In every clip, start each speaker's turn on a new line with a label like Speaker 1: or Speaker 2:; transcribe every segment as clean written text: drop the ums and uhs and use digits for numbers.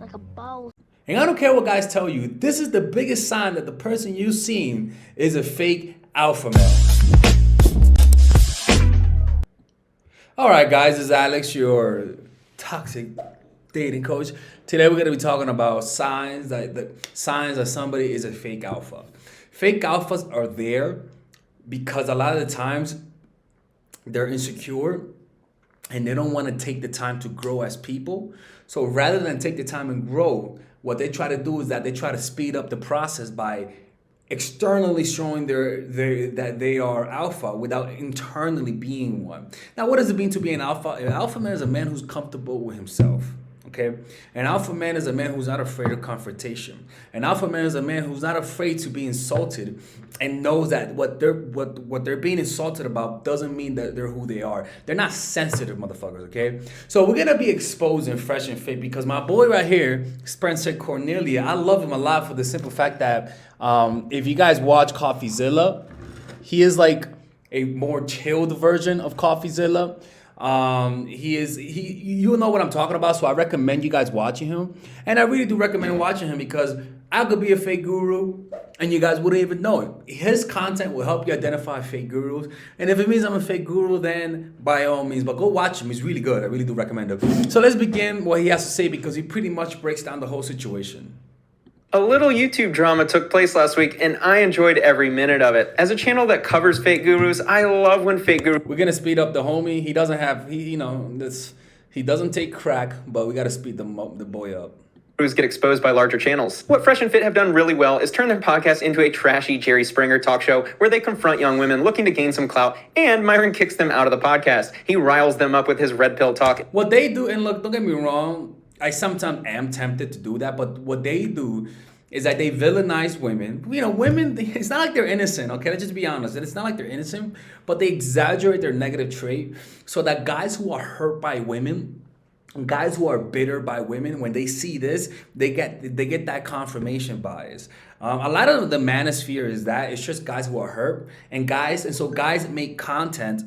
Speaker 1: like a ball.
Speaker 2: And I don't care what guys tell you, this is the biggest sign that the person you've seen is a fake alpha male. Alright guys, this is Alex, your toxic dating coach. Today we're going to be talking about signs that somebody is a fake alpha. Fake alphas are there because a lot of the times they're insecure and they don't want to take the time to grow as people. So rather than take the time and grow, what they try to do is that they try to speed up the process by externally showing that they are alpha without internally being one. Now, what does it mean to be an alpha? An alpha man is a man who's comfortable with himself. Okay, an alpha man is a man who's not afraid of confrontation. An alpha man is a man who's not afraid to be insulted and knows that what they're being insulted about doesn't mean that they're who they are. They're not sensitive motherfuckers, okay? So we're gonna be exposing Fresh and Fit because my boy right here, Spencer Cornelia, I love him a lot for the simple fact that if you guys watch CoffeeZilla, he is like a more chilled version of CoffeeZilla. You'll know what I'm talking about, so I recommend you guys watching him. And I really do recommend watching him because I could be a fake guru and you guys wouldn't even know it. His content will help you identify fake gurus. And if it means I'm a fake guru, then by all means, but go watch him. He's really good. I really do recommend him. So let's begin what he has to say because he pretty much breaks down the whole situation.
Speaker 3: A little YouTube drama took place last week, and I enjoyed every minute of it. As a channel that covers fake gurus, I love when fake gurus...
Speaker 2: We're gonna speed up the homie. He doesn't have, he doesn't take crack, but we gotta speed the boy up.
Speaker 3: Get exposed by larger channels. What Fresh and Fit have done really well is turn their podcast into a trashy Jerry Springer talk show where they confront young women looking to gain some clout, and Myron kicks them out of the podcast. He riles them up with his red pill talk.
Speaker 2: What they do, and look, don't get me wrong, I sometimes am tempted to do that, but what they do is that they villainize women. You know, women, it's not like they're innocent, okay? Let's just be honest. It's not like they're innocent, but they exaggerate their negative trait so that guys who are hurt by women, guys who are bitter by women, when they see this, they get that confirmation bias. A lot of the manosphere is that it's just guys who are hurt, and so guys make content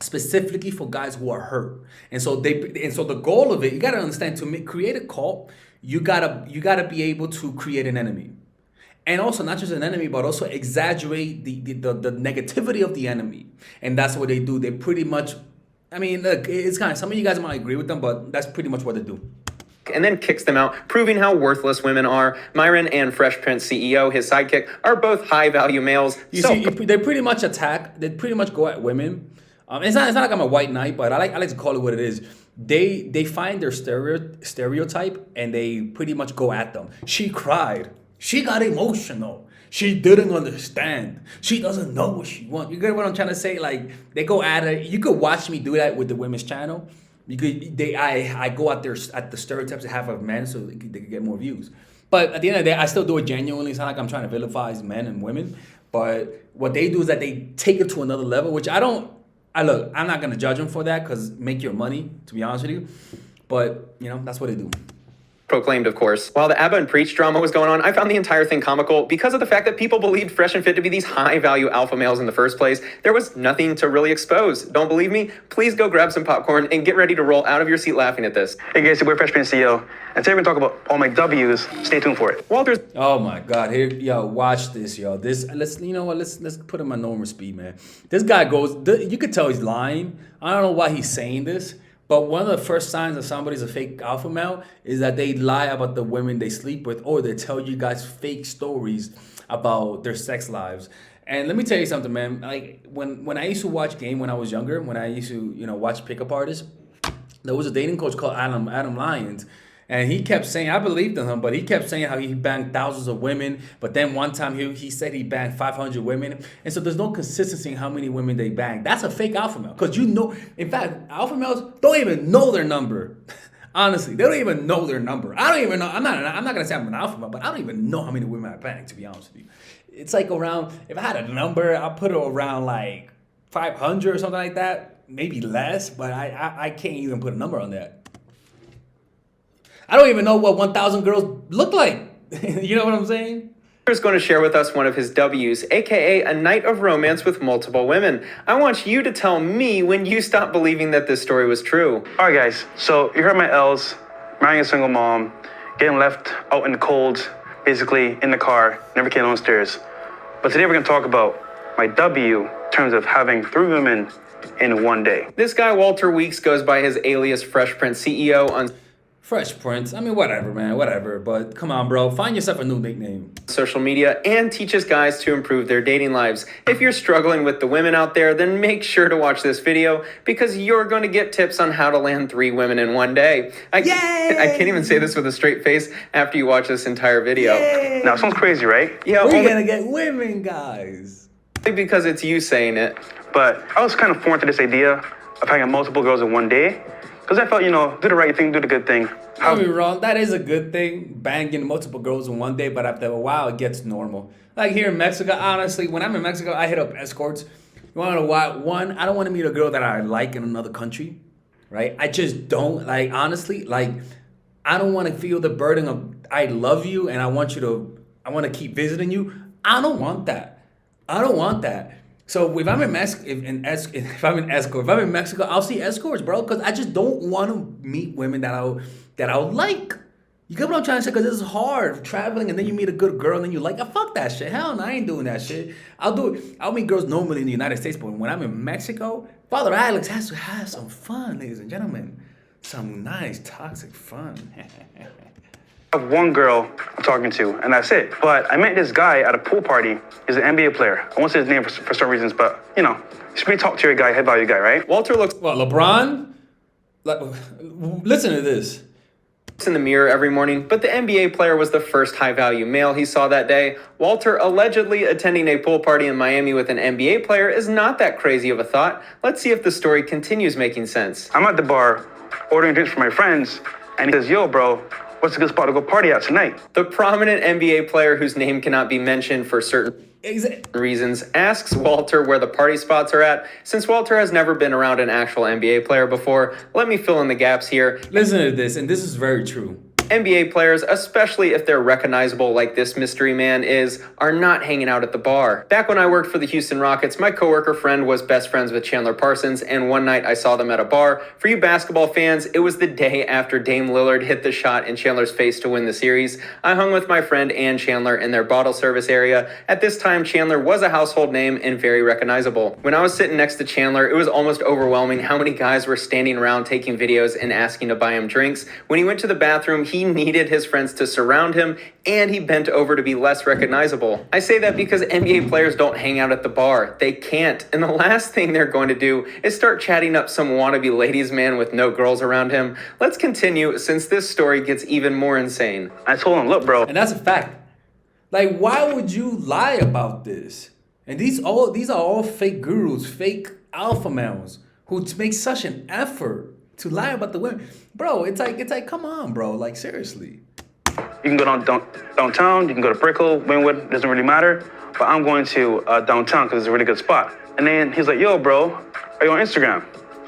Speaker 2: specifically for guys who are hurt. And so the goal of it, you gotta understand, create a cult, you gotta be able to create an enemy. And also not just an enemy, but also exaggerate the negativity of the enemy. And that's what they do. They pretty much, I mean, look, it's kind of, some of you guys might agree with them, but that's pretty much what they do.
Speaker 3: And then kicks them out, proving how worthless women are. Myron and Fresh Prince CEO, his sidekick, are both high-value males.
Speaker 2: They pretty much go at women. It's not like I'm a white knight, but I like to call it what it is. They find their stereotype and they pretty much go at them. She cried. She got emotional. She didn't understand. She doesn't know what she wants. You get what I'm trying to say? Like, they go at it. You could watch me do that with the women's channel. I go at the stereotypes they have of men so they can get more views. But at the end of the day, I still do it genuinely. It's not like I'm trying to vilify men and women. But what they do is that they take it to another level, which I'm not going to judge them for that because make your money, to be honest with you. But, that's what they do.
Speaker 3: Proclaimed, of course. While the Abba and Preach drama was going on, I found the entire thing comical because of the fact that people believed Fresh and Fit to be these high-value alpha males in the first place. There was nothing to really expose. Don't believe me? Please go grab some popcorn and get ready to roll out of your seat laughing at this.
Speaker 4: Hey guys, we're Fresh Prince CEO, and today we're going to talk about all my W's. Stay tuned for it.
Speaker 3: Walter's...
Speaker 2: Oh my God! Here, yo, watch this, yo. Let's put him on normal speed, man. This guy goes. You could tell he's lying. I don't know why he's saying this. But one of the first signs that somebody's a fake alpha male is that they lie about the women they sleep with, or they tell you guys fake stories about their sex lives. And let me tell you something, man. Like when I used to watch game when I was younger, when I used to watch pickup artists, there was a dating coach called Adam Lyons. And he kept saying, I believed in him, but he kept saying how he banged thousands of women. But then one time he said he banged 500 women. And so there's no consistency in how many women they bang. That's a fake alpha male. Because in fact, alpha males don't even know their number. Honestly, they don't even know their number. I don't even know. I'm not going to say I'm an alpha male, but I don't even know how many women I bang, to be honest with you. It's like around, if I had a number, I'll put it around like 500 or something like that. Maybe less, but I can't even put a number on that. I don't even know what 1,000 girls look like. You know what I'm saying?
Speaker 3: Is going to share with us one of his W's, aka a night of romance with multiple women. I want you to tell me when you stopped believing that this story was true.
Speaker 4: All right, guys. So you heard my L's, marrying a single mom, getting left out in the cold, basically in the car, never came downstairs. But today we're gonna talk about my W in terms of having 3 women in one day.
Speaker 3: This guy, Walter Weeks, goes by his alias Fresh Prince CEO on
Speaker 2: Fresh Prince. I mean, whatever, man, whatever. But come on, bro. Find yourself a new nickname.
Speaker 3: social media and teaches guys to improve their dating lives. If you're struggling with the women out there, then make sure to watch this video because you're going to get tips on how to land 3 women in one day. I can't even say this with a straight face after you watch this entire video.
Speaker 2: Yay.
Speaker 4: Now, it sounds crazy, right?
Speaker 3: Yeah,
Speaker 2: We're
Speaker 3: only
Speaker 2: gonna get women, guys.
Speaker 3: because it's you saying it.
Speaker 4: But I was kind of foreign to this idea of having multiple girls in one day because I felt, do the right thing, do the good thing.
Speaker 2: Don't be wrong. That is a good thing, banging multiple girls in one day. But after a while, it gets normal. Like here in Mexico, honestly, when I'm in Mexico, I hit up escorts. You want to know why? One, I don't want to meet a girl that I like in another country, right? I just don't. Like, honestly, like, I don't want to feel the burden of I love you and I want to keep visiting you. I don't want that. I don't want that. So if I'm in Mexico, I'll see escorts, bro, because I just don't want to meet women that I'll like. You get what I'm trying to say? Because it's hard traveling, and then you meet a good girl, and then you like, fuck that shit. Hell no, I ain't doing that shit. I'll meet girls normally in the United States, but when I'm in Mexico, Father Alex has to have some fun, ladies and gentlemen. Some nice toxic fun.
Speaker 4: I have one girl I'm talking to, and that's it. But I met this guy at a pool party. He's an NBA player. I won't say his name for some reasons, but, he's a pretty top-tier guy, head value guy, right?
Speaker 3: Walter looks
Speaker 2: What, LeBron? Listen to this.
Speaker 3: in the mirror every morning, but the NBA player was the first high-value male he saw that day. Walter allegedly attending a pool party in Miami with an NBA player is not that crazy of a thought. Let's see if the story continues making sense.
Speaker 4: I'm at the bar ordering drinks for my friends, and he says, yo, bro, what's a good spot to go party at tonight?
Speaker 3: The prominent NBA player whose name cannot be mentioned for certain reasons asks Walter where the party spots are at. Since Walter has never been around an actual NBA player before, let me fill in the gaps here.
Speaker 2: Listen to this, and this is very true.
Speaker 3: NBA players, especially if they're recognizable like this mystery man is, are not hanging out at the bar. Back when I worked for the Houston Rockets, my coworker friend was best friends with Chandler Parsons, and one night I saw them at a bar. For you basketball fans, it was the day after Dame Lillard hit the shot in Chandler's face to win the series. I hung with my friend and Chandler in their bottle service area. At this time, Chandler was a household name and very recognizable. When I was sitting next to Chandler, it was almost overwhelming how many guys were standing around taking videos and asking to buy him drinks. When he went to the bathroom, he needed his friends to surround him, and he bent over to be less recognizable. I say that because NBA players don't hang out at the bar. They can't. And the last thing they're going to do is start chatting up some wannabe ladies man with no girls around him. Let's continue since this story gets even more insane.
Speaker 4: I told him, look, bro.
Speaker 2: And that's a fact. Like, why would you lie about this? And these are all fake gurus, fake alpha males who make such an effort to lie about the women. Bro, it's like, come on, bro. Like, seriously.
Speaker 4: You can go downtown, you can go to Brickell, Wynwood, doesn't really matter. But I'm going to downtown because it's a really good spot. And then he's like, yo, bro, are you on Instagram?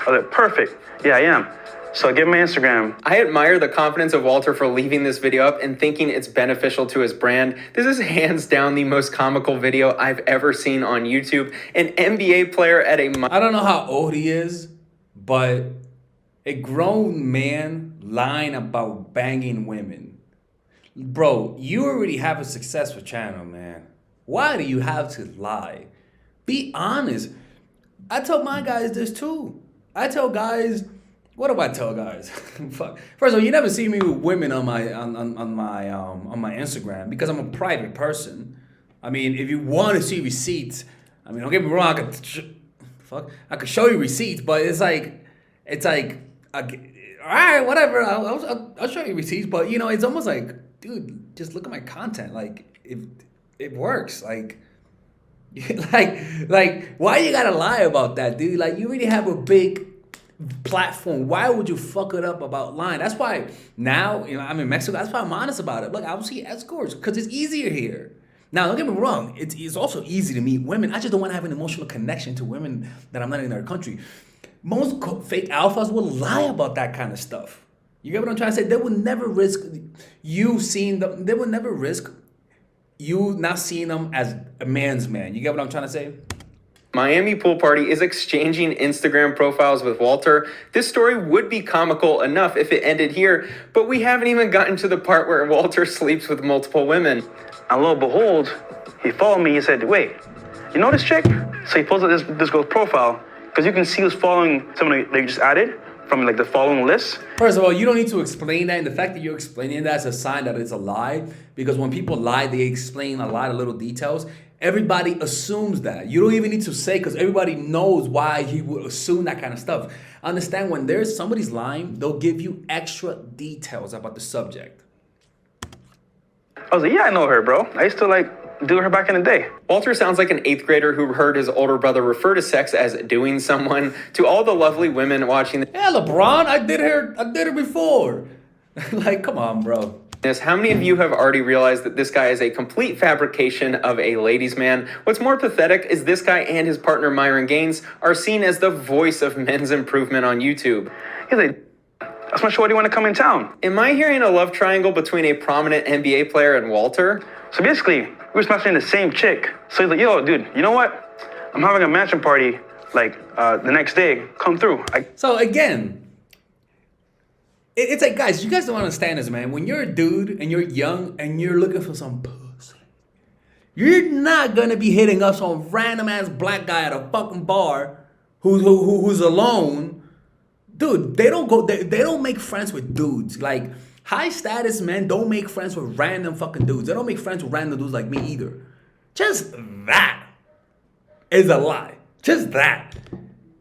Speaker 4: I was like, perfect. Yeah, I am. So I give him my Instagram.
Speaker 3: I admire the confidence of Walter for leaving this video up and thinking it's beneficial to his brand. This is hands down the most comical video I've ever seen on YouTube. An NBA player at a...
Speaker 2: I don't know how old he is, but a grown man lying about banging women. Bro, you already have a successful channel, man. Why do you have to lie? Be honest. I tell my guys this too. I tell guys, what do I tell guys? Fuck. First of all, you never see me with women on my Instagram because I'm a private person. I mean, if you want to see receipts, I mean, don't get me wrong, I could show you receipts, but it's like, all right, whatever. I'll show you receipts, but it's almost like, dude, just look at my content. Like, if it works, like why you gotta lie about that, dude? Like, you already have a big platform. Why would you fuck it up about lying? That's why now, I'm in Mexico. That's why I'm honest about it. Look, I will see escorts because it's easier here. Now, don't get me wrong. It's also easy to meet women. I just don't want to have an emotional connection to women that I'm not in their country. Most fake alphas will lie about that kind of stuff. You get what I'm trying to say? They would never risk you seeing them. They would never risk you not seeing them as a man's man. You get what I'm trying to say?
Speaker 3: Miami pool party is exchanging Instagram profiles with Walter. This story would be comical enough if it ended here, but we haven't even gotten to the part where Walter sleeps with multiple women.
Speaker 4: And lo and behold, he followed me. He said, "Wait, you know this chick?" So he posted this girl's profile because you can see who's following someone they just added from like the following list.
Speaker 2: First of all, you don't need to explain that, and the fact that you're explaining that's a sign that it's a lie. Because when people lie, they explain a lot of little details. Everybody assumes that. You don't even need to say because everybody knows why he would assume that kind of stuff. Understand when there's somebody's lying, they'll give you extra details about the subject.
Speaker 4: I was like, "Yeah, I know her, bro. I used to like do her back in the day."
Speaker 3: Walter sounds like an 8th grader who heard his older brother refer to sex as doing someone. To all the lovely women watching
Speaker 2: Yeah, LeBron, I did her before. Like, come on, bro.
Speaker 3: this, how many of you have already realized that this guy is a complete fabrication of a ladies' man? What's more pathetic is this guy and his partner Myron Gaines are seen as the voice of men's improvement on YouTube.
Speaker 4: He's like, "That's my shorty want to come in town."
Speaker 3: Am I hearing a love triangle between a prominent NBA player and Walter?
Speaker 4: So basically, we were smashing the same chick. So he's like, "Yo, dude, you know what? I'm having a mansion party like the next day. Come through."
Speaker 2: So again, it's like, guys, you guys don't understand this, man. When you're a dude and you're young and you're looking for some pussy, you're not gonna be hitting up some random ass black guy at a fucking bar who's alone. Dude, they don't make friends with dudes. Like, high status men don't make friends with random fucking dudes. They don't make friends with random dudes like me either. Just that is a lie. Just that.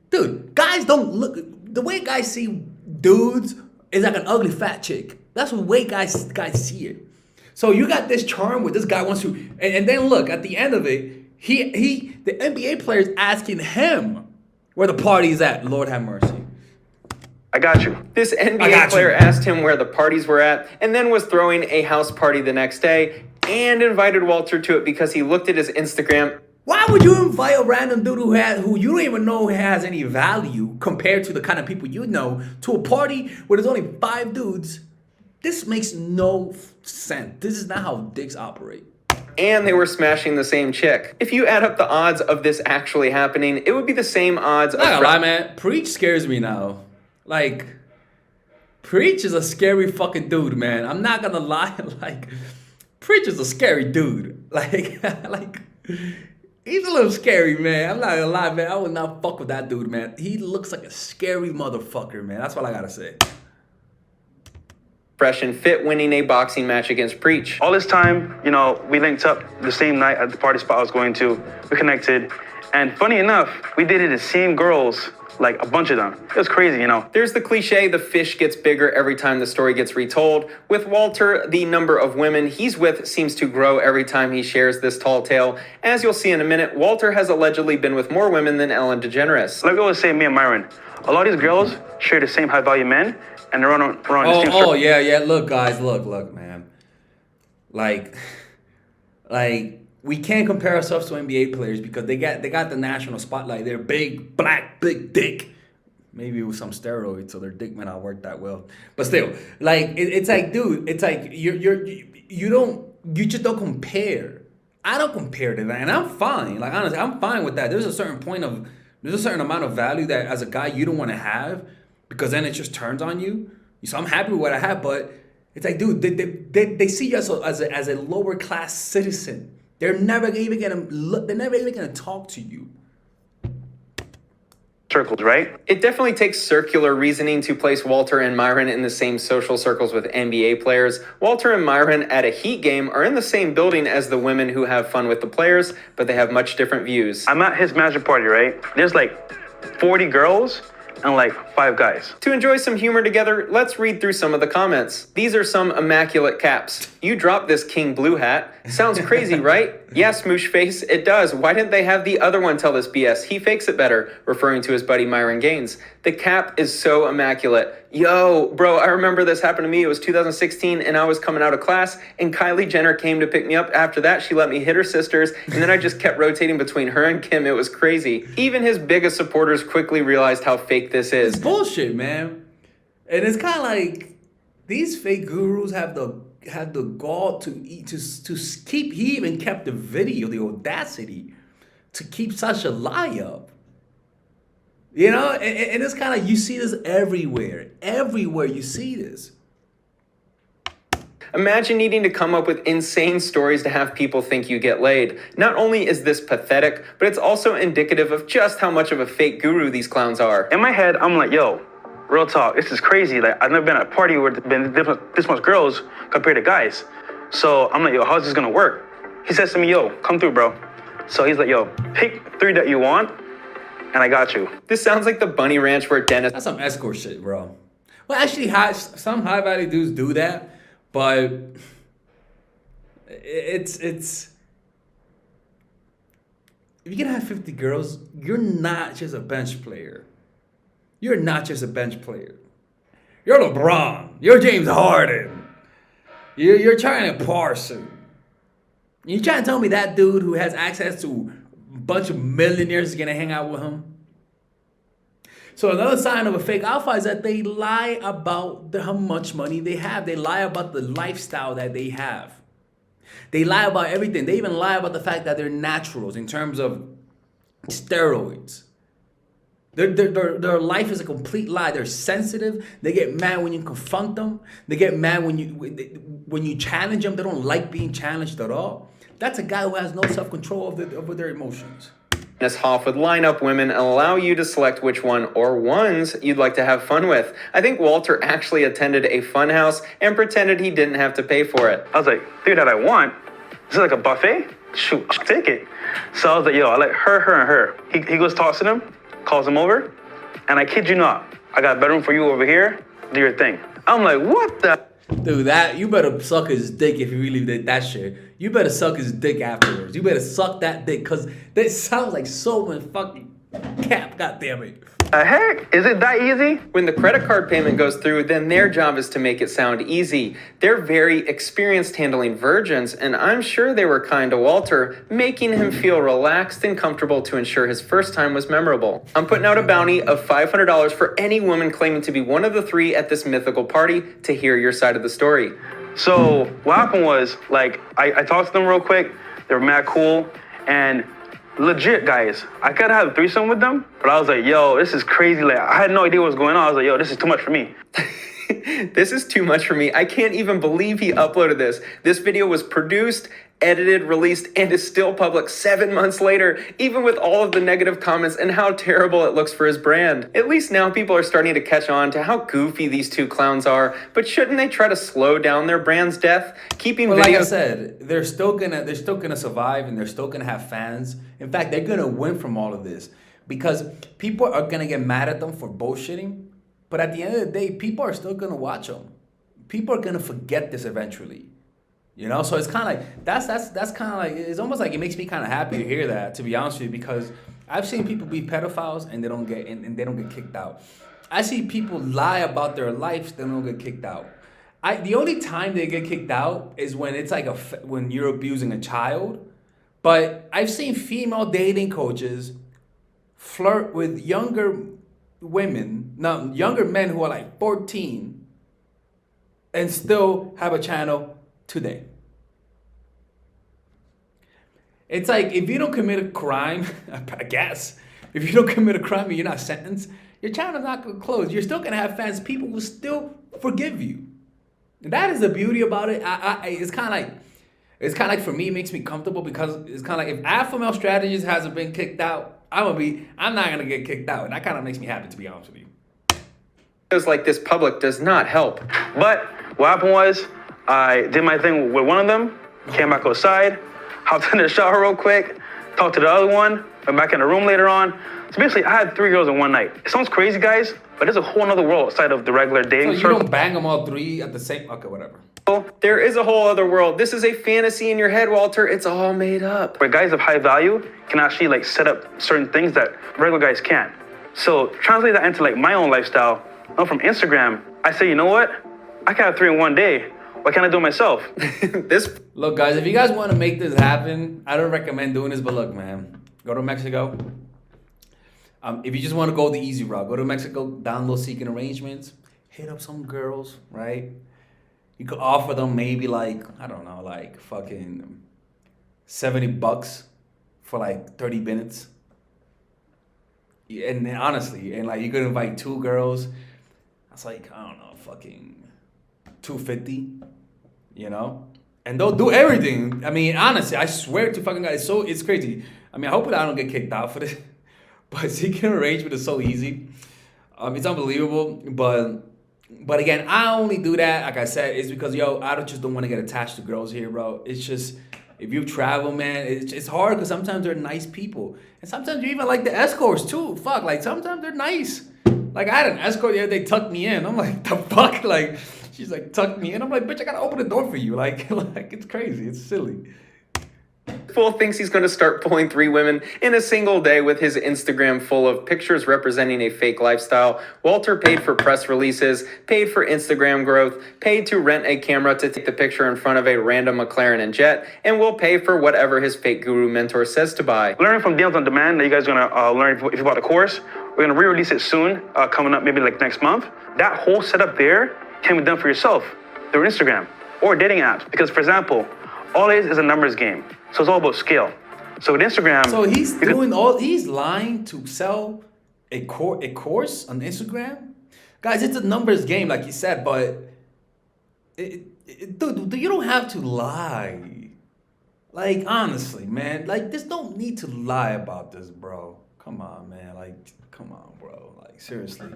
Speaker 2: Dude, guys don't look, the way guys see dudes is like an ugly fat chick. That's the way guys see it. So you got this charm where this guy wants to, and then look, at the end of it, the NBA player is asking him where the party's at. Lord have mercy.
Speaker 4: I got you.
Speaker 3: This NBA player asked him where the parties were at and then was throwing a house party the next day and invited Walter to it because he looked at his Instagram.
Speaker 2: Why would you invite a random dude who you don't even know has any value compared to the kind of people you know to a party where there's only 5 dudes? This makes no sense. This is not how dicks operate.
Speaker 3: And they were smashing the same chick. If you add up the odds of this actually happening, it would be the same odds of...
Speaker 2: Not gonna lie, man. Preach scares me now. Like, Preach is a scary fucking dude, man. I'm not gonna lie. Like, Preach is a scary dude. Like, he's a little scary, man. I'm not gonna lie, man. I would not fuck with that dude, man. He looks like a scary motherfucker, man. That's all I gotta say.
Speaker 3: Fresh and fit winning a boxing match against Preach.
Speaker 4: All this time, you know, we linked up the same night at the party spot I was going to. We connected. And funny enough, we dated the same girls, like a bunch of them. It was crazy, you know.
Speaker 3: There's the cliche, the fish gets bigger every time the story gets retold. With Walter, the number of women he's with seems to grow every time he shares this tall tale. As you'll see in a minute, Walter has allegedly been with more women than Ellen DeGeneres.
Speaker 4: Like I always say, me and Myron, a lot of these girls share the same high-value men, and they're on the same...
Speaker 2: Oh, yeah. Look, guys, look, man. Like, we can't compare ourselves to NBA players because they got the national spotlight. They're big, black, big dick. Maybe with some steroids, so their dick may not work that well. But still, like, it's like, dude, it's like you just don't compare. I don't compare to that, and I'm fine. Like, honestly, I'm fine with that. There's a certain amount of value that as a guy you don't want to have because then it just turns on you. So I'm happy with what I have, but it's like, dude, they see you as a lower class citizen. They're never even gonna talk to you.
Speaker 4: Circles, right?
Speaker 3: It definitely takes circular reasoning to place Walter and Myron in the same social circles with NBA players. Walter and Myron at a Heat game are in the same building as the women who have fun with the players, but they have much different views.
Speaker 4: I'm at his magic party, right? There's like 40 girls and like 5 guys.
Speaker 3: To enjoy some humor together, let's read through some of the comments. These are some immaculate caps. You dropped this King Blue hat. Sounds crazy, right? Yeah, smoosh face, it does. Why didn't they have the other one tell this BS? He fakes it better, referring to his buddy Myron Gaines. The cap is so immaculate. Yo, bro, I remember this happened to me. It was 2016 and I was coming out of class and Kylie Jenner came to pick me up. After that, she let me hit her sisters and then I just kept rotating between her and Kim. It was crazy. Even his biggest supporters quickly realized how fake this is.
Speaker 2: It's bullshit, man. And it's kind of like these fake gurus have the gall to keep. He even kept the video, the audacity to keep such a lie up? You know, and it's kind of, you see this everywhere. Everywhere you see this.
Speaker 3: Imagine needing to come up with insane stories to have people think you get laid. Not only is this pathetic, but it's also indicative of just how much of a fake guru these clowns are.
Speaker 4: In my head, I'm like, yo, real talk, this is crazy. Like, I've never been at a party where there's been this much girls compared to guys. So I'm like, yo, how's this gonna work? He says to me, yo, come through, bro. So he's like, yo, pick 3 that you want, and I got you.
Speaker 3: This sounds like the bunny ranch where Dennis...
Speaker 2: That's some escort shit, bro. Well, actually, some high value dudes do that, but it's if you can have 50 girls, you're not just a bench player. You're not just a bench player. You're LeBron. You're James Harden. You're China Parson. You trying to tell me that dude who has access to a bunch of millionaires is gonna hang out with him? So another sign of a fake alpha is that they lie about how much money they have. They lie about the lifestyle that they have. They lie about everything. They even lie about the fact that they're naturals in terms of steroids. Their life is a complete lie. They're sensitive. They get mad when you confront them. They get mad when you challenge them. They don't like being challenged at all. That's a guy who has no self-control over their emotions.
Speaker 3: Dennis Hoff would line up women and allow you to select which one or ones you'd like to have fun with. I think Walter actually attended a fun house and pretended he didn't have to pay for it.
Speaker 4: I was like, 3 that I want? Is it like a buffet? Shoot, I'll take it. So I was like, yo, I like her, and her. He goes talks to them, calls them over, and I kid you not, I got a bedroom for you over here, do your thing. I'm like, what the?
Speaker 2: Dude, you better suck his dick if you really did that shit. You better suck his dick afterwards. You better suck that dick, because that sounds like so much fucking cap, goddammit.
Speaker 4: The heck? Is it that easy?
Speaker 3: When the credit card payment goes through, then their job is to make it sound easy. They're very experienced handling virgins, and I'm sure they were kind to Walter, making him feel relaxed and comfortable to ensure his first time was memorable. I'm putting out a bounty of $500 for any woman claiming to be one of the 3 at this mythical party to hear your side of the story.
Speaker 4: So what happened was, like, I talked to them real quick. They were mad cool, and legit, guys, I could have a threesome with them, but I was like, yo, this is crazy. Like, I had no idea what was going on. I was like, yo, this is too much for me.
Speaker 3: This is too much for me. I can't even believe he uploaded this. This video was produced, edited, released, and is still public 7 months later, even with all of the negative comments and how terrible it looks for his brand. At least now people are starting to catch on to how goofy these 2 clowns are, but shouldn't they try to slow down their brand's death? Keeping
Speaker 2: Well,
Speaker 3: videos...
Speaker 2: like I said, they're still gonna survive, and they're still gonna have fans. In fact, they're gonna win from all of this because people are gonna get mad at them for bullshitting. But at the end of the day, people are still gonna watch them. People are gonna forget this eventually. You know, so it's kind of like that's kind of like, it's almost like it makes me kind of happy to hear that, to be honest with you, because I've seen people be pedophiles and they don't get kicked out. I see people lie about their lives, they don't get kicked out. The only time they get kicked out is when it's like when you're abusing a child. But I've seen female dating coaches flirt with younger men who are like 14 and still have a channel today. It's like, if you don't commit a crime, I guess, if you don't commit a crime and you're not sentenced, your channel's not going to close. You're still going to have fans. People will still forgive you. And that is the beauty about it. It's kind of like, for me, it makes me comfortable, because it's kind of like, if Alpha Male Strategist hasn't been kicked out, I'm not going to get kicked out. And that kind of makes me happy, to be honest with you.
Speaker 3: Videos like this public does not help.
Speaker 4: But what happened was, I did my thing with one of them, came back outside, hopped in the shower real quick, talked to the other one, went back in the room later on. So basically, I had 3 girls in one night. It sounds crazy, guys, but there's a whole other world outside of the regular dating.
Speaker 2: So you don't bang them all 3 at the same... Okay, whatever.
Speaker 3: There is a whole other world. This is a fantasy in your head, Walter. It's all made up.
Speaker 4: Where guys of high value can actually like set up certain things that regular guys can't. So translate that into like my own lifestyle. From Instagram, I say, you know what? I can have 3 in one day. Why can't I do it myself?
Speaker 2: Look, guys, if you guys want to make this happen, I don't recommend doing this, but look, man, go to Mexico. If you just want to go the easy route, go to Mexico, download Seeking Arrangements, hit up some girls, right? You could offer them maybe like, I don't know, like fucking $70 for like 30 minutes. And honestly, and like you could invite two girls. That's like, I don't know, fucking 250, you know? And they'll do everything. I mean, honestly, I swear to fucking God, it's crazy. I mean, I hope that I don't get kicked out for this. But seeking arrangement is so easy. It's unbelievable. But again, I only do that, like I said, is because I just don't want to get attached to girls here, bro. It's just, if you travel, man, it's hard because sometimes they're nice people. And sometimes you even like the escorts too. Fuck, like sometimes they're nice. Like I had an escort the other day tucked me in. I'm like, the fuck? Like, she's like, tucked me in. I'm like, bitch, I gotta open the door for you. Like it's crazy. It's silly.
Speaker 3: Fool thinks he's going to start pulling 3 women in a single day with his Instagram full of pictures representing a fake lifestyle. Walter paid for press releases, paid for Instagram growth, paid to rent a camera to take the picture in front of a random McLaren and jet, and will pay for whatever his fake guru mentor says to buy.
Speaker 4: Learning from Deals on Demand that you guys are going to learn if you bought the course. We're going to re-release it soon, coming up maybe like next month. That whole setup there can be done for yourself through Instagram or dating apps. Because, for example, all it is a numbers game. So it's all about scale. So with Instagram...
Speaker 2: So he's lying to sell a course on Instagram? Guys, it's a numbers game, like you said, but dude, you don't have to lie. Like, honestly, man, like, there's no need to lie about this, bro. Come on, man. Like, come on, bro. Like, seriously.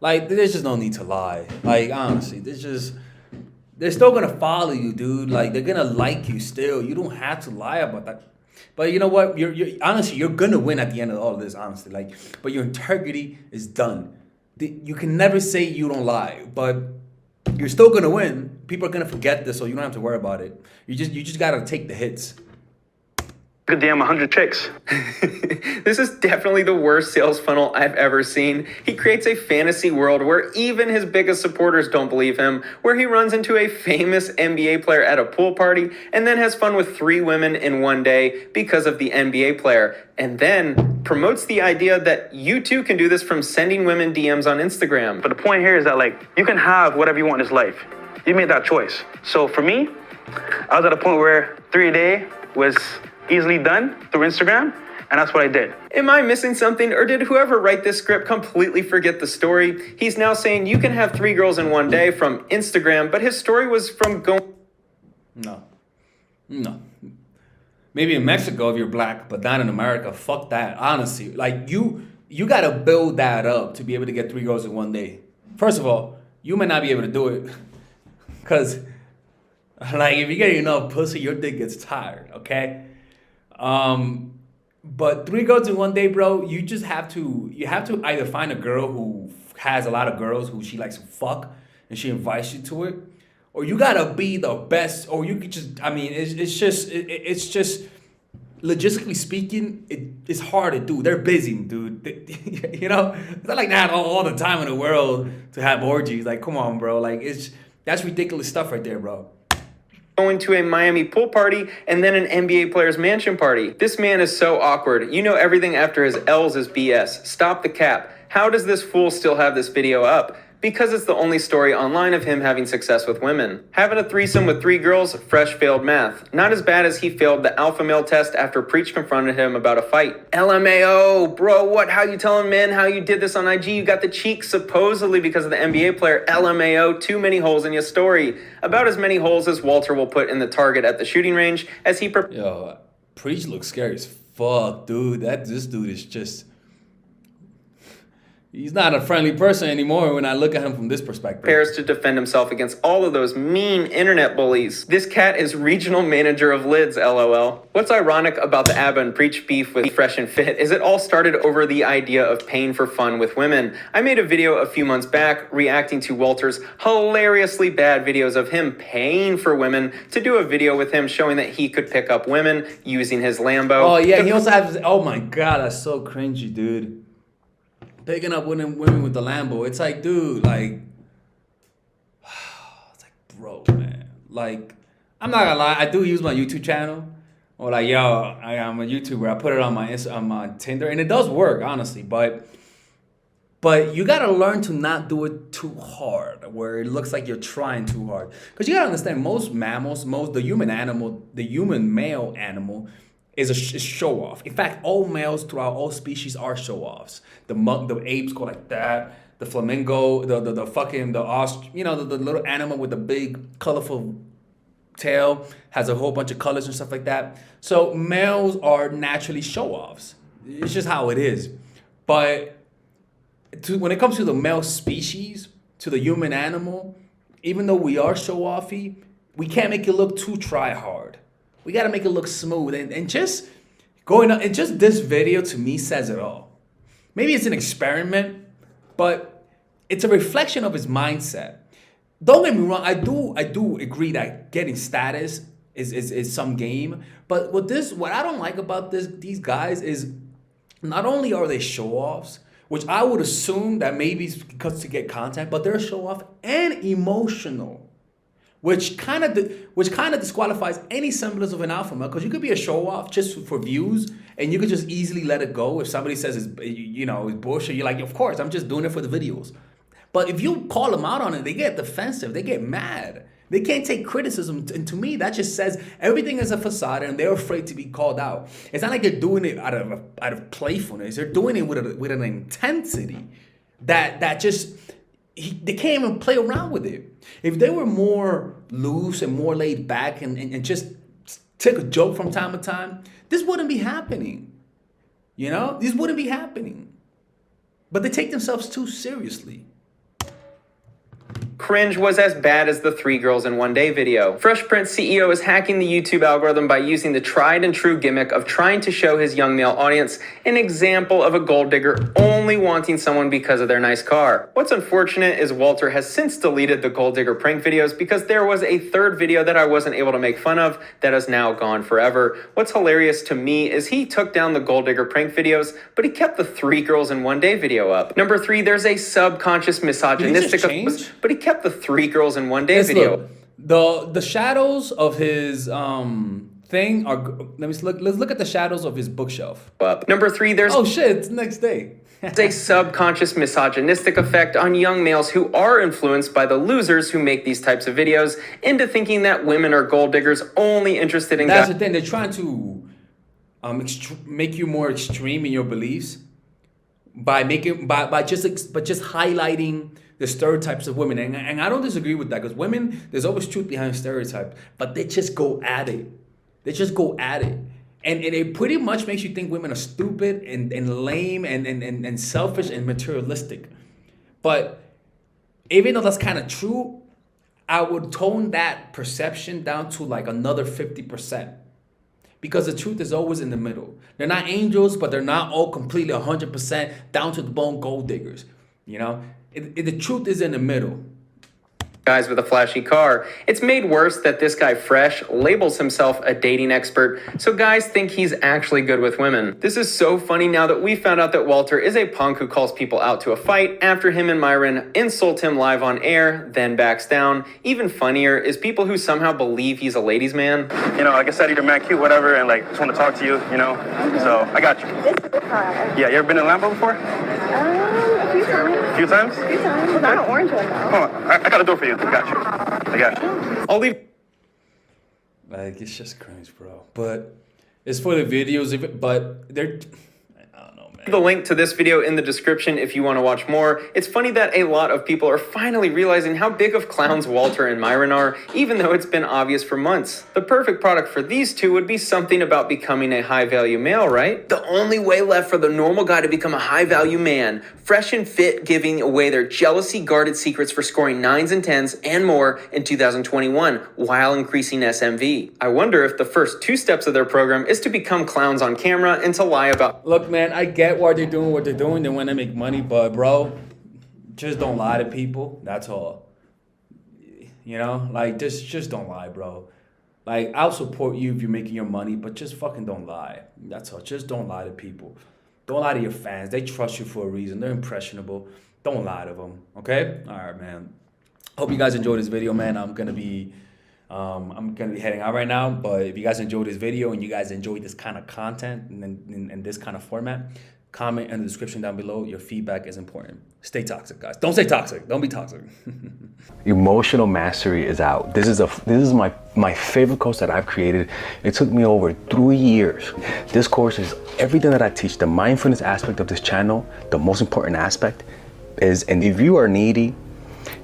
Speaker 2: Like, there's just no need to lie. Like, honestly, they're still gonna follow you, dude. Like, they're gonna like you still. You don't have to lie about that. But you know what? You're honestly, you're gonna win at the end of all of this, honestly. Like, but your integrity is done. You can never say you don't lie, but you're still gonna win. People are gonna forget this, so you don't have to worry about it. You just gotta take the hits.
Speaker 4: Good damn 100 chicks.
Speaker 3: This is definitely the worst sales funnel I've ever seen. He creates a fantasy world where even his biggest supporters don't believe him, where he runs into a famous NBA player at a pool party and then has fun with 3 women in one day because of the NBA player, and then promotes the idea that you too can do this from sending women DMs on Instagram.
Speaker 4: But the point here is that, like, you can have whatever you want in this life. You made that choice. So for me, I was at a point where 3 a day was easily done through Instagram, and that's what I did.
Speaker 3: Am I missing something, or did whoever write this script completely forget the story? He's now saying you can have 3 girls in one day from Instagram, but his story was from going...
Speaker 2: No. Maybe in Mexico if you're black, but not in America. Fuck that. Honestly, like you gotta build that up to be able to get 3 girls in one day. First of all, you might not be able to do it, cause like if you get enough pussy, your dick gets tired. Okay. But 3 girls in one day, bro, you have to either find a girl who has a lot of girls who she likes to fuck and she invites you to it, or you gotta be the best, or you could just, I mean, it's just logistically speaking, it's hard to do. They're busy, dude. You know, it's not like they have all the time in the world to have orgies. Like, come on, bro. Like, that's ridiculous stuff right there, bro.
Speaker 3: Going to a Miami pool party and then an NBA player's mansion party. This man is so awkward. You know everything after his L's is BS. Stop the cap. How does this fool still have this video up? Because it's the only story online of him having success with women. Having a threesome with 3 girls, fresh failed math. Not as bad as he failed the alpha male test after Preach confronted him about a fight. LMAO, bro, what? How you telling men how you did this on IG? You got the cheeks supposedly because of the NBA player. LMAO, too many holes in your story. About as many holes as Walter will put in the target at the shooting range as he...
Speaker 2: Yo, Preach looks scary as fuck, dude. This dude is just... He's not a friendly person anymore when I look at him from this perspective.
Speaker 3: Prepares to defend himself against all of those mean internet bullies. This cat is regional manager of Lids, LOL. What's ironic about the ABBA and Preach beef with Fresh and Fit is it all started over the idea of paying for fun with women. I made a video a few months back reacting to Walter's hilariously bad videos of him paying for women to do a video with him showing that he could pick up women using his Lambo.
Speaker 2: Oh yeah, he also has, oh my God, that's so cringy, dude. Picking up women with the Lambo. It's like, dude, like, it's like, bro, man. Like, I'm not gonna lie, I do use my YouTube channel. Or like, yo, I'm a YouTuber. I put it on my Tinder, and it does work, honestly. But you gotta learn to not do it too hard, where it looks like you're trying too hard. Because you gotta understand, most mammals, the human male animal, is show off. In fact, all males throughout all species are show offs. The apes go like that. The flamingo, the fucking the ostrich, you know, the little animal with the big colorful tail has a whole bunch of colors and stuff like that. So males are naturally show offs. It's just how it is. But when it comes to the male species, to the human animal, even though we are show offy, we can't make it look too try hard. We gotta make it look smooth. And just going up, and just this video to me says it all. Maybe it's an experiment, but it's a reflection of his mindset. Don't get me wrong, I do agree that getting status is some game. But what I don't like about these guys is not only are they show-offs, which I would assume that maybe it's because to get content, but they're show-off and emotional, which kind of disqualifies any semblance of an alpha male, because you could be a show-off just for views, and you could just easily let it go. If somebody says it's bullshit, you're like, of course, I'm just doing it for the videos. But if you call them out on it, they get defensive, they get mad. They can't take criticism, and to me, that just says everything is a facade, and they're afraid to be called out. It's not like they're doing it out of playfulness. They're doing it with an intensity that just they can't even play around with it. If they were more loose and more laid back and just take a joke from time to time, this wouldn't be happening. You know, this wouldn't be happening. But they take themselves too seriously.
Speaker 3: Cringe was as bad as the 3 girls in 1 day video. Fresh Prince CEO is hacking the YouTube algorithm by using the tried and true gimmick of trying to show his young male audience an example of a gold digger only wanting someone because of their nice car. What's unfortunate is Walter has since deleted the gold digger prank videos because there was a 3rd video that I wasn't able to make fun of that is now gone forever. What's hilarious to me is he took down the gold digger prank videos, but he kept the 3 girls in 1 day video up. Number 3, there's a subconscious misogynistic, but he kept the 3 girls in 1 day video.
Speaker 2: Look, the shadows of his thing are. Let's look at the shadows of his bookshelf.
Speaker 3: Number 3, there's
Speaker 2: oh shit, it's the next day.
Speaker 3: It's a subconscious misogynistic effect on young males who are influenced by the losers who make these types of videos into thinking that women are gold diggers only interested in
Speaker 2: That's the thing. They're trying to make you more extreme in your beliefs by just highlighting the stereotypes of women. And I don't disagree with that, because women, there's always truth behind stereotypes, but they just go at it. And it pretty much makes you think women are stupid and lame and selfish and materialistic. But even though that's kind of true, I would tone that perception down to like another 50%. Because the truth is always in the middle. They're not angels, but they're not all completely 100% down to the bone gold diggers. You know? The truth is in the middle.
Speaker 3: Guys with a flashy car. It's made worse that this guy Fresh labels himself a dating expert, so guys think he's actually good with women. This is so funny now that we found out that Walter is a punk who calls people out to a fight after him and Myron insult him live on air, then backs down. Even funnier is people who somehow believe he's a ladies' man.
Speaker 4: You know, like I said, you're mad cute, whatever, and like just want to talk to you, you know. So I got you.
Speaker 1: This is the car.
Speaker 4: Yeah, you ever been in Lambo before?
Speaker 1: A few times.
Speaker 4: A few times?
Speaker 1: A few times. But not an orange one though.
Speaker 4: Hold on, I got a door for you. I got you.
Speaker 3: I'll leave.
Speaker 2: Like, it's just cringe, bro. But it's for the videos, but they're. I don't know, man.
Speaker 3: The link to this video in the description if you want to watch more. It's funny that a lot of people are finally realizing how big of clowns Walter and Myron are, even though it's been obvious for months. The perfect product for these two would be something about becoming a high-value male, right? The only way left for the normal guy to become a high-value man, fresh and fit, giving away their jealousy-guarded secrets for scoring 9s and 10s and more in 2021 while increasing SMV. I wonder if the first 2 steps of their program is to become clowns on camera and to lie about.
Speaker 2: Look, man, I get why they're doing what they're doing. They want to make money, but bro, just don't lie to people. That's all. You know, like just don't lie, bro. Like, I'll support you if you're making your money, but just fucking don't lie. That's all. Just don't lie to people. Don't lie to your fans. They trust you for a reason. They're impressionable. Don't lie to them. Okay? All right, man. Hope you guys enjoyed this video, man. I'm gonna be heading out right now. But if you guys enjoyed this video and you guys enjoyed this kind of content and this kind of format, comment in the description down below. Your feedback is important. Stay toxic, guys. Don't stay toxic. Don't be toxic.
Speaker 5: Emotional mastery is out. This is my favorite course that I've created. It took me over 3 years. This course is everything that I teach. The mindfulness aspect of this channel, the most important aspect is, and if you are needy,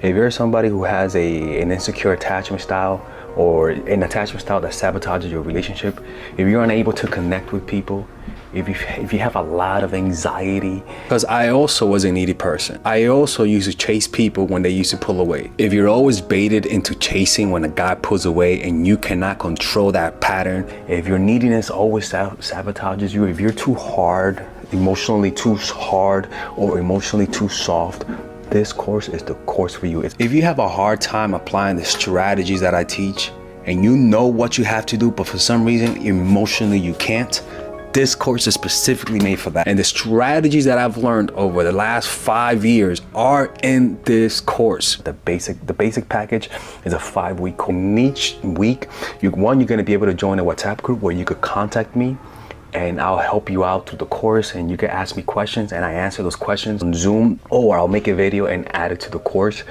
Speaker 5: if you're somebody who has an insecure attachment style, or an attachment style that sabotages your relationship, if you're unable to connect with people, if you have a lot of anxiety.
Speaker 2: Because I also was a needy person. I also used to chase people when they used to pull away. If you're always baited into chasing when a guy pulls away and you cannot control that pattern,
Speaker 5: if your neediness always sabotages you, if you're too hard, emotionally too hard, or emotionally too soft, this course is the course for you.
Speaker 2: If you have a hard time applying the strategies that I teach and you know what you have to do, but for some reason emotionally you can't, this course is specifically made for that. And the strategies that I've learned over the last 5 years are in this course.
Speaker 5: The basic package is a 5-week course. In each week, you're gonna be able to join a WhatsApp group where you could contact me and I'll help you out through the course, and you can ask me questions and I answer those questions on Zoom, or I'll make a video and add it to the course.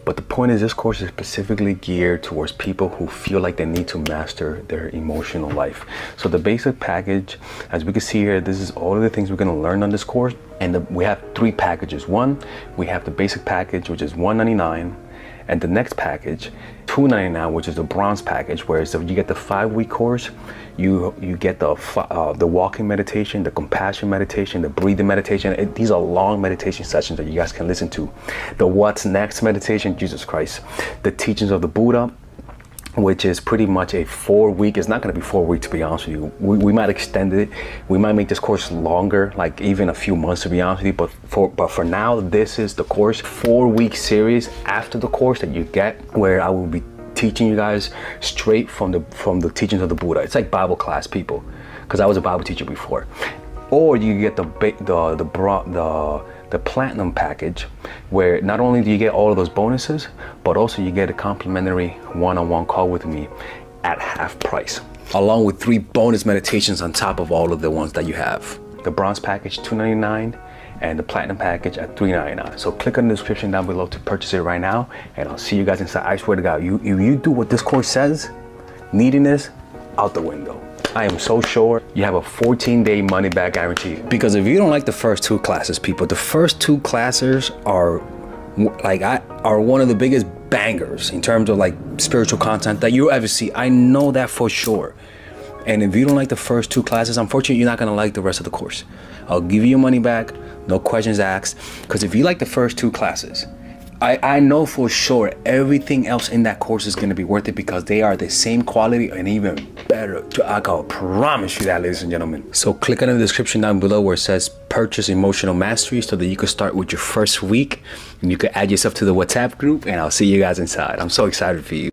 Speaker 5: But the point is, this course is specifically geared towards people who feel like they need to master their emotional life. So the basic package, as we can see here, this is all of the things we're gonna learn on this course. And we have 3 packages. One, we have the basic package, which is $199. And the next package, $299, which is the bronze package, where so you get the 5-week course, you get the walking meditation, the compassion meditation, the breathing meditation. These are long meditation sessions that you guys can listen to. The what's next meditation, Jesus Christ. The teachings of the Buddha, which is pretty much a 4-week. It's not going to be 4 weeks, to be honest with you. We might extend it. We might make this course longer, like even a few months, to be honest with you. But for now, this is the course, 4-week series after the course that you get, where I will be teaching you guys straight from the teachings of the Buddha. It's like Bible class, people, because I was a Bible teacher before. Or you get the platinum package, where not only do you get all of those bonuses, but also you get a complimentary one-on-one call with me at half price, along with 3 bonus meditations on top of all of the ones that you have. The bronze package, $299, and the platinum package at $399. So click on the description down below to purchase it right now, and I'll see you guys inside. I swear to God, if you do what this course says, neediness out the window. I am so sure you have a 14-day money-back guarantee.
Speaker 2: Because if you don't like the first 2 classes, people, the first 2 classes are one of the biggest bangers in terms of like spiritual content that you'll ever see. I know that for sure. And if you don't like the first 2 classes, unfortunately, you're not gonna like the rest of the course. I'll give you your money back, no questions asked. Because if you like the first 2 classes, I know for sure everything else in that course is going to be worth it, because they are the same quality and even better. I can promise you that, ladies and gentlemen. So click on the description down below where it says purchase emotional mastery, so that you can start with your first week and you can add yourself to the WhatsApp group, and I'll see you guys inside. I'm so excited for you.